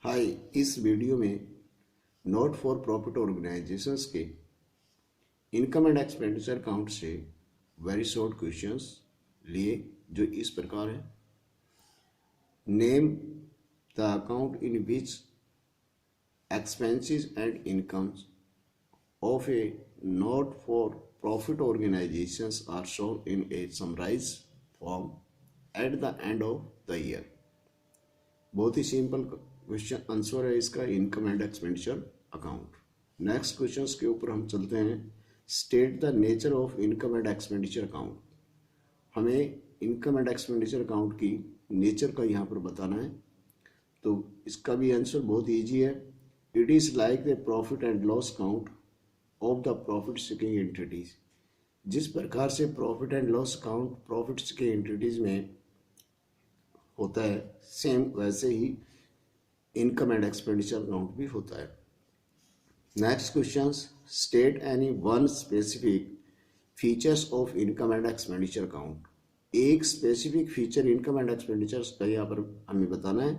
हाय। इस वीडियो में not for profit organisations के इनकम एंड एक्सपेंडिचर अकाउंट से वेरी शॉर्ट क्वेश्चंस लिए जो इस प्रकार है। Name the account in which expenses and incomes of a not for profit organisations are shown in a summarise form at the end of the year. बहुत ही simple question answer है इसका, income and expenditure account. Next question के ऊपर हम चलते हैं। State the nature of income and expenditure account. हमें इनकम एंड एक्सपेंडिचर अकाउंट की नेचर का यहाँ पर बताना है, तो इसका भी आंसर बहुत ईजी है। It is like the profit and loss account of the profit seeking entities. जिस प्रकार से profit and loss account profit seeking entities में होता है, सेम वैसे ही इनकम एंड एक्सपेंडिचर अकाउंट भी होता है। Next question, state any one specific features of income and expenditure account. एक specific feature income and expenditure का यहाँ पर हमें बताना है।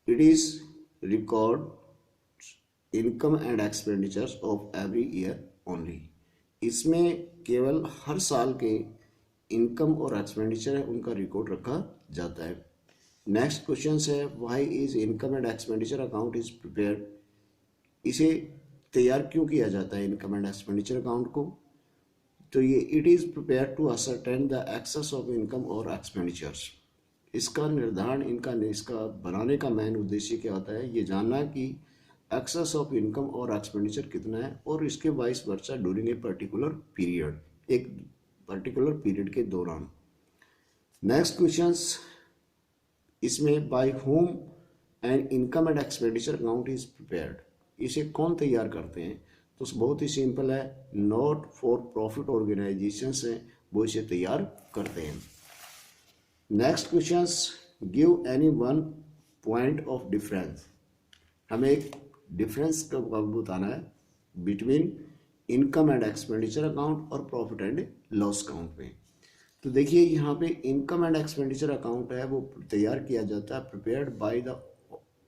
It is record income and expenditures of every year only. इसमें केवल हर साल के इनकम और एक्सपेंडिचर है उनका रिकॉर्ड रखा जाता है। नेक्स्ट क्वेश्चन है, why is income and expenditure account is prepared. इसे तैयार क्यों किया जाता है इनकम एंड एक्सपेंडिचर अकाउंट को? तो ये it is prepared to ascertain the excess of income और एक्सपेंडिचर्स। इसका निर्धारण इसका बनाने का मेन उद्देश्य क्या होता है? ये जानना कि एक्सेस ऑफ इनकम और एक्सपेंडिचर कितना है और इसके vice versa during a particular period, एक पर्टिकुलर पीरियड के दौरान। नेक्स्ट क्वेश्चंस, इसमें by whom and income and expenditure account is prepared. इसे कौन तैयार करते हैं? तो बहुत ही सिंपल है, नॉट फॉर प्रॉफिट ऑर्गेनाइजेशंस हैं वो इसे तैयार करते हैं। Next questions, give any one point of difference. हमें एक डिफरेंस का बताना है between income and expenditure account और प्रॉफिट एंड लॉस अकाउंट में। तो देखिए यहाँ पे इनकम एंड एक्सपेंडिचर अकाउंट है वो तैयार किया जाता है, prepared by the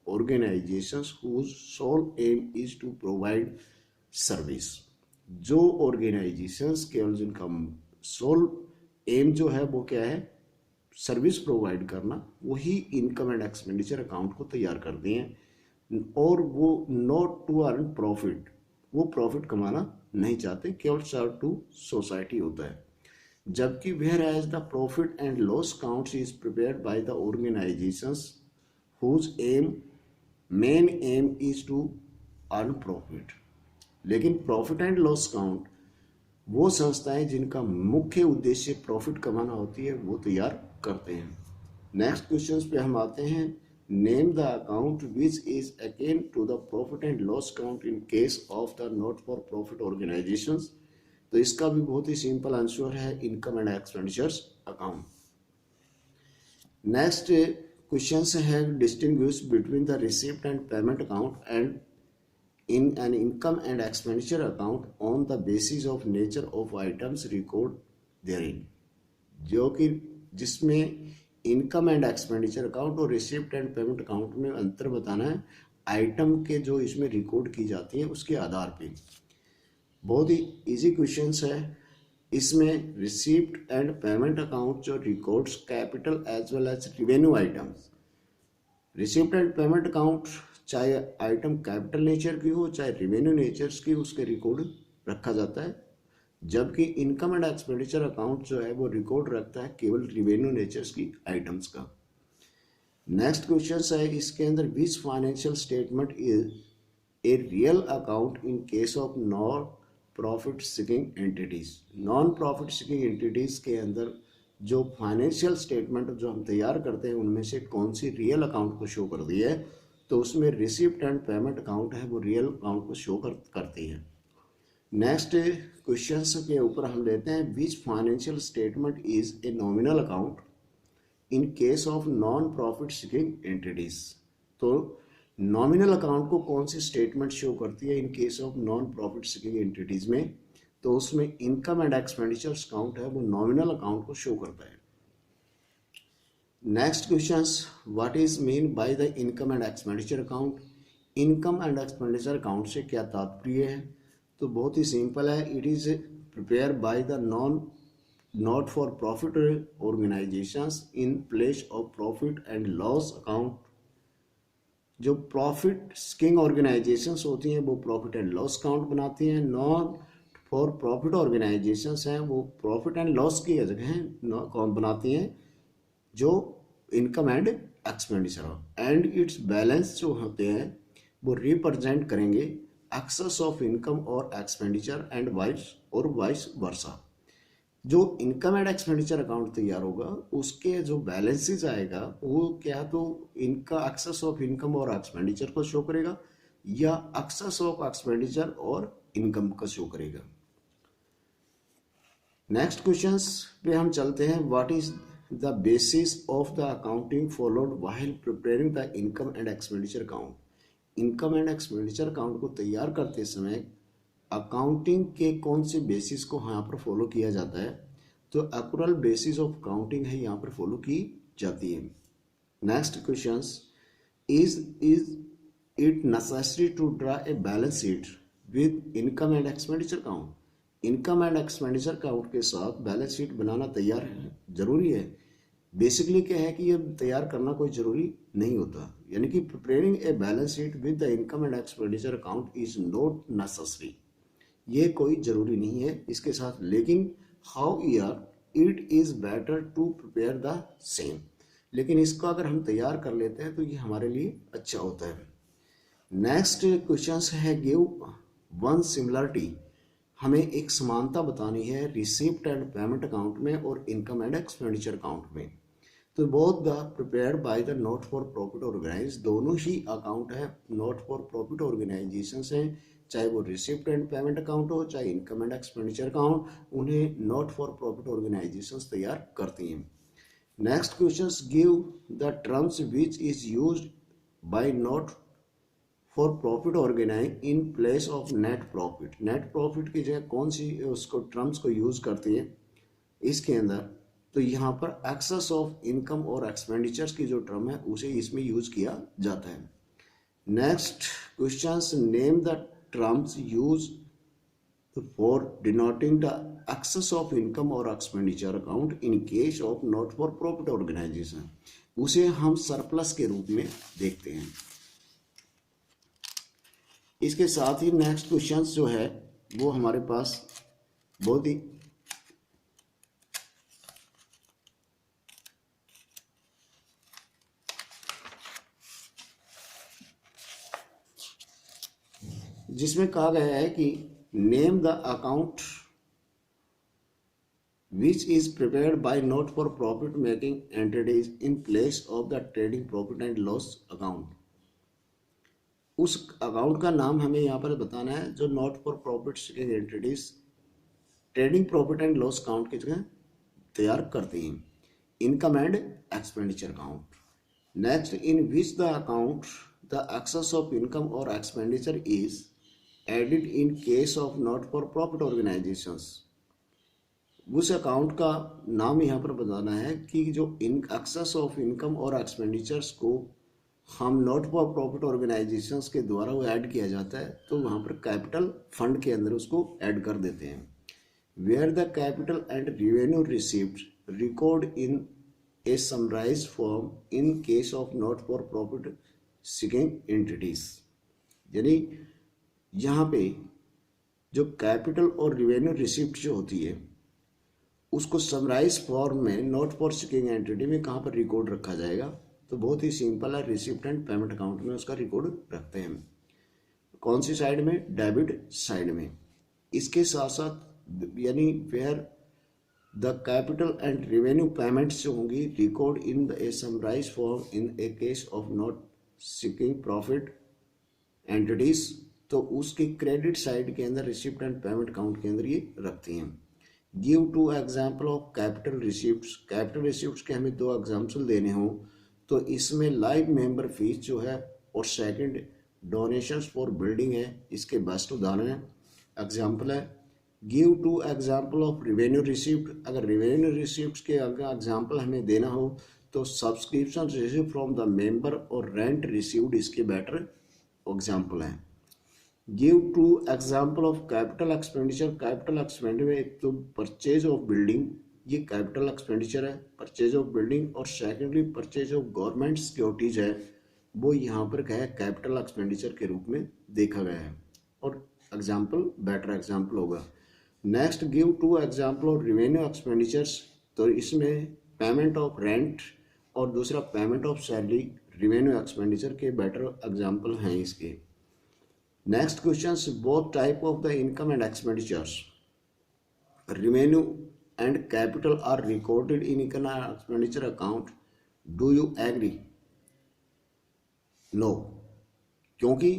organisations whose sole aim is to provide service. जो ऑर्गेनाइजेशंस केवल जिनका सोल एम जो है वो क्या है, सर्विस प्रोवाइड करना, वही इनकम एंड एक्सपेंडिचर अकाउंट को तैयार करते हैं। और वो नॉट टू अर्न प्रॉफिट, वो प्रॉफिट कमाना नहीं चाहते, केवल सर्व टू सोसाइटी होता है। जबकि whereas the profit and loss accounts is prepared by the organisations whose main aim is to earn profit. लेकिन प्रॉफिट एंड लॉस अकाउंट वो संस्थाएं जिनका मुख्य उद्देश्य प्रॉफिट कमाना होती है वो तैयार करते हैं। नेक्स्ट क्वेश्चन पे हम आते हैं। Name the account which is akin to the profit and loss account in case of the not for profit organisations. तो इसका भी बहुत ही सिंपल आंसर है, income and expenditures account. Next question है, distinguish between the receipt and payment account and in an income and expenditure account on the basis of nature of items record therein. जो कि जिसमें income and expenditure account और receipt and payment account में अंतर बताना है, item के जो इसमें रिकॉर्ड की जाती है उसके आधार पे। बहुत ही इजी क्वेश्चंस है। इसमें रिसीप्ट एंड पेमेंट अकाउंट जो records capital as well as revenue items. Receipt and payment account चाहे आइटम कैपिटल नेचर की हो चाहे रिवेन्यू नेचर्स की, उसके रिकॉर्ड रखा जाता है। जबकि इनकम एंड एक्सपेंडिचर अकाउंट जो है वो रिकॉर्ड रखता है केवल रिवेन्यू नेचर्स की आइटम्स का। नेक्स्ट क्वेश्चन है, इसके अंदर which financial statement is a real account in case of non profit seeking entities. Non profit seeking entities के अंदर जो फाइनेंशियल स्टेटमेंट जो हम तैयार करते हैं उनमें से कौन सी रियल अकाउंट को शो कर दी है? तो उसमें रिसिप्ट एंड पेमेंट अकाउंट है वो रियल अकाउंट को शो करती है। नेक्स्ट क्वेश्चन के ऊपर हम लेते हैं, which financial statement is a nominal account in case of non profit seeking entities. तो नॉमिनल अकाउंट को कौन सी स्टेटमेंट शो करती है इन case of non profit seeking entities में? तो उसमें इनकम एंड एक्सपेंडिचर्स अकाउंट है वो नॉमिनल अकाउंट को शो करता है। Next questions, what is mean by the income and expenditure account. Income and expenditure account से क्या तात्पर्य है? तो बहुत ही सिंपल है, it is prepare by the not for profit organisations in place of profit and loss account. जो profit skiing organisations होती हैं वो प्रॉफिट एंड लॉस अकाउंट बनाती हैं, नॉट फॉर प्रॉफिट ऑर्गेनाइजेशंस हैं वो प्रॉफिट एंड लॉस की जगह कौन बनाती हैं, जो income and expenditure and it's balance जो होते हैं वो रिप्रेजेंट करेंगे एक्सेस ऑफ इनकम और एक्सपेंडिचर एंड वाइस वर्सा। जो इनकम एंड एक्सपेंडिचर अकाउंट तैयार होगा उसके जो बैलेंसेस आएगा वो क्या तो इनका एक्सेस ऑफ इनकम और एक्सपेंडिचर को शो करेगा या एक्सेस ऑफ एक्सपेंडिचर और इनकम का शो करेगा। नेक्स्ट क्वेश्चंस पे हम चलते हैं, what is the basis of the accounting followed while preparing the income and expenditure account. Income and expenditure account को तैयार करते समय अकाउंटिंग के कौन से बेसिस को यहाँ पर फॉलो किया जाता है? तो एक्चुअल बेसिस ऑफ अकाउंटिंग है यहाँ पर फॉलो की जाती है। Next questions, is it necessary to draw a balance sheet with income and expenditure account. Income and expenditure account के साथ बैलेंस शीट बनाना तैयार है जरूरी है? बेसिकली क्या है कि ये तैयार करना कोई जरूरी नहीं होता, यानी कि preparing a balance sheet with the income and expenditure account is not necessary, ये कोई ज़रूरी नहीं है इसके साथ, लेकिन however it is better to prepare the same, लेकिन इसको अगर हम तैयार कर लेते हैं तो ये हमारे लिए अच्छा होता है। नेक्स्ट क्वेश्चन है, गिव वन सिमिलरिटी। हमें एक समानता बतानी है रिसिप्ट एंड पेमेंट अकाउंट में और इनकम एंड एक्सपेंडिचर अकाउंट में। तो both the prepared by the not for profit organise, दोनों ही अकाउंट है नॉट फॉर प्रॉफिट ऑर्गेनाइजेशंस हैं, चाहे वो रिसिप्ट एंड पेमेंट अकाउंट हो चाहे इनकम एंड एक्सपेंडिचर अकाउंट, उन्हें नॉट फॉर प्रॉफिट ऑर्गेनाइजेशंस तैयार करती हैं। Next questions, give the terms which is used by not for profit organise in place of net profit. Net profit की जगह कौन सी उसको टर्म्स को यूज करती है इसके अंदर? तो यहाँ पर एक्सेस ऑफ इनकम और एक्सपेंडिचर्स की जो टर्म है उसे इसमें यूज किया जाता है। Next questions, name the terms use for denoting the excess of income और expenditure account in case of not for profit organisation. उसे हम सरप्लस के रूप में देखते हैं। इसके साथ ही नेक्स्ट क्वेश्चंस जो है वो हमारे पास बहुत ही जिसमें कहा गया है कि name the account which is prepared by not for profit making entities in place of the trading profit and loss account. उस अकाउंट का नाम हमें यहाँ पर बताना है जो not for profit entities trading profit and loss account की जगह तैयार करती हैं। Income and expenditure account. Next, in which the account the excess of income और expenditure is added in case of not for profit organisations. उस account का नाम यहाँ पर बताना है कि जो एक्सेस ऑफ इनकम और एक्सपेंडिचर्स को हम नॉट फॉर प्रॉफिट ऑर्गेनाइजेशंस के द्वारा वो ऐड किया जाता है, तो वहाँ पर कैपिटल फंड के अंदर उसको ऐड कर देते हैं। Where the capital and revenue received record in a summarise form in case of not for profit seeking entities. यानी यहाँ पे जो कैपिटल और रेवेन्यू रिसिप्ट जो होती है उसको समराइज फॉर्म में नॉट फॉर सीकिंग एंटिटी में कहाँ पर रिकॉर्ड रखा जाएगा? तो बहुत ही सिंपल है, रिसिप्ट एंड पेमेंट अकाउंट में उसका रिकॉर्ड रखते हैं। कौन सी साइड में? डेबिट साइड में। इसके साथ साथ यानी where the capital and revenue payments जो होंगी record in a summarise form in a case of not seeking profit entities, तो उसकी क्रेडिट साइड के अंदर रिसिप्ट एंड पेमेंट अकाउंट के अंदर ये रखती हैं। Give two example of capital receipts. Capital receipts के हमें दो एग्जाम्पल देने हों तो इसमें लाइव मेंबर फीस जो है और सेकंड डोनेशंस फॉर बिल्डिंग है, इसके बेस्ट उदाहरण है एग्जाम्पल है। Give two example of revenue receipt. अगर रेवेन्यू रिसिप्ट के अगर एग्जाम्पल हमें देना हो तो subscription receive from the member और रेंट रिसीव्ड इसके बेटर एग्जाम्पल हैं। Give two example of capital expenditure. Capital expenditure में एक तो परचेज ऑफ बिल्डिंग, ये कैपिटल एक्सपेंडिचर है, परचेज ऑफ बिल्डिंग, और secondly purchase of government securities है, वो यहाँ पर क्या है कैपिटल एक्सपेंडिचर के रूप में देखा गया है, और एग्जाम्पल बेटर एग्जाम्पल होगा। Next give two example of revenue expenditures, तो इसमें पेमेंट ऑफ रेंट और दूसरा payment of salary revenue expenditure के बेटर एग्जाम्पल हैं इसके। Next question, both type of the income and expenditures revenue and capital are recorded in income and expenditure account. Do you agree? No, क्योंकि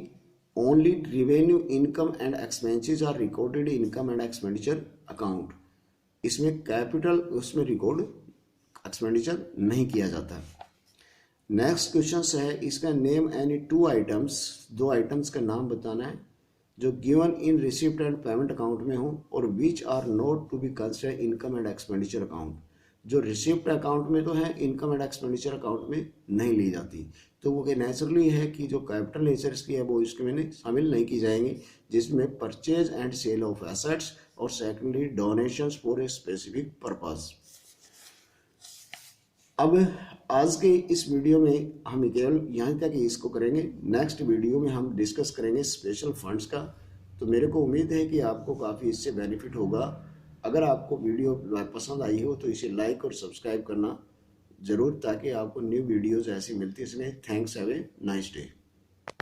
only revenue, income and expenses are recorded in income and expenditure account. इसमें capital उसमें record expenditure नहीं किया जाता। Next question है इसका name any two items, दो items का नाम बताना है जो given in receipt and payment account में हो और which are not to be considered income and expenditure account, जो रिसिप्ट अकाउंट में तो है इनकम एंड एक्सपेंडिचर अकाउंट में नहीं ली जाती। तो वो नेचुरली है कि जो कैपिटल नेचर की है वो इसके में शामिल नहीं की जाएंगी, जिसमें purchase and sale of assets और secondly donations for a specific purpose. अब आज के इस वीडियो में हम केवल यहाँ तक ही इसको करेंगे। नेक्स्ट वीडियो में हम डिस्कस करेंगे स्पेशल फंड्स का। तो मेरे को उम्मीद है कि आपको काफ़ी इससे बेनिफिट होगा। अगर आपको वीडियो पसंद आई हो तो इसे लाइक और सब्सक्राइब करना ज़रूर, ताकि आपको न्यू वीडियोज़ ऐसी मिलती है। इसलिए thanks, have a nice day.